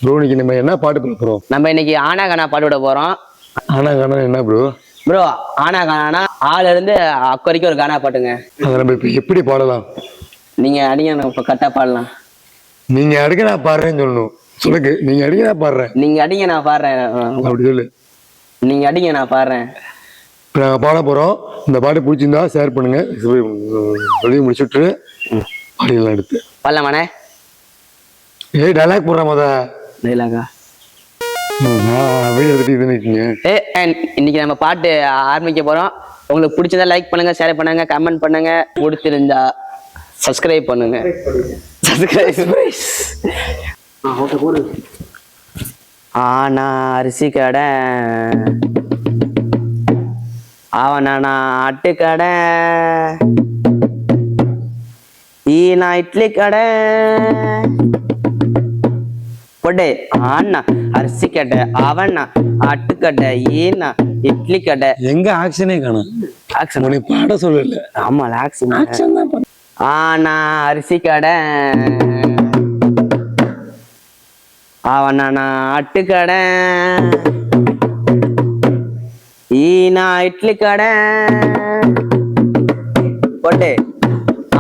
Bro இன்னைக்கு நம்ம என்ன பாட்டு பாட போறோம்? நம்ம இன்னைக்கு ஆனா கானா பாட்டு விட போறோம். ஆனா கானா என்ன ப்ரோ? ப்ரோ ஆனா கானா ஆல இருந்து அக்க வரைக்கும் ஒரு கானா பாட்டுங்க. அதை நம்ம இப்ப எப்படி பாடலாம்? நீங்க அடிங்க நான் இப்ப கரெக்டா பாடலாம். நீங்க அடிக்க நான் பாடுறேன்னு சொல்லணும். சொல்லுங்க, நீங்க அடிக்க நான் பாடுறேன். நீங்க அடிங்க நான் பாடுறேன். அப்படி சொல்லு. நீங்க அடிங்க நான் பாடுறேன். இப்போ நாங்கள் பாட போறோம். இந்த பாட்டு பிடிச்சிருந்தா ஷேர் பண்ணுங்க. சொல்லி முடிச்சுட்டு பாடியெல்லாம் எடுத்து பாடலாமாண்ணே? ஏய் டைலாக் போடுற முத டைலாகா? வீடியோ எடுத்துட்டு இது நிற்கீங்க. இன்னைக்கு நம்ம பாட்டு ஆரம்பிக்க போறோம். உங்களுக்கு பிடிச்சதா லைக் பண்ணுங்க, ஷேர் பண்ணுங்க, கமெண்ட் பண்ணுங்க. பிடிச்சிருந்தா சப்ஸ்கிரைப் பண்ணுங்க. ஆனா அரிசி கடை, அவனா ஆட்டு கடை, ஈனா இட்லி கடை போட்டு. ஆனா அரிசி கடை, அவனா ஆட்டுக்கடை, ஈனா இட்லி கடை. எங்க ஆக்ஷனே காணும். ஆக்ஷன் பாட சொல்லல. ஆமா ஆக்ஷன் தான். ஆனா அரிசி கடை, அவனா ஆட்டுக்கடை, ஈனா இட்லி கடை போட்டு.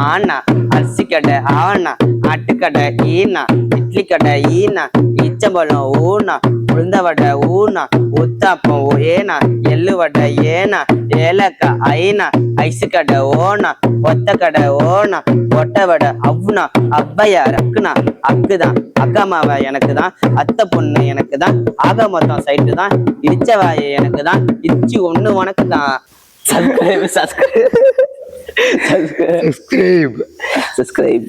ஆனா அரிசி கடை, அவனா ஆட்டுக்கடை, ஈனா இட்லி கடை, ஈனா இச்சம்பழம் ஊனா, உளுந்த வடை ஊனா, உத்தாப்பம் ஏனா, எள்ளு வடை ஏனா, ஏலக்காய் ஐனா, ஐசு கடை ஓனா, ஒத்த கடை ஓனா, ஒட்டை வடை அவ்னா, அப்பையா ரக்குனா, அக்குதான் அக்கமாவ எனக்கு தான், அத்தை பொண்ணு எனக்கு தான், ஆக மொத்தம் சைட்டு தான், இடிச்சவாய எனக்கு தான், இச்சி ஒண்ணு உனக்கு தான். Subscribe subscribe subscribe subscribe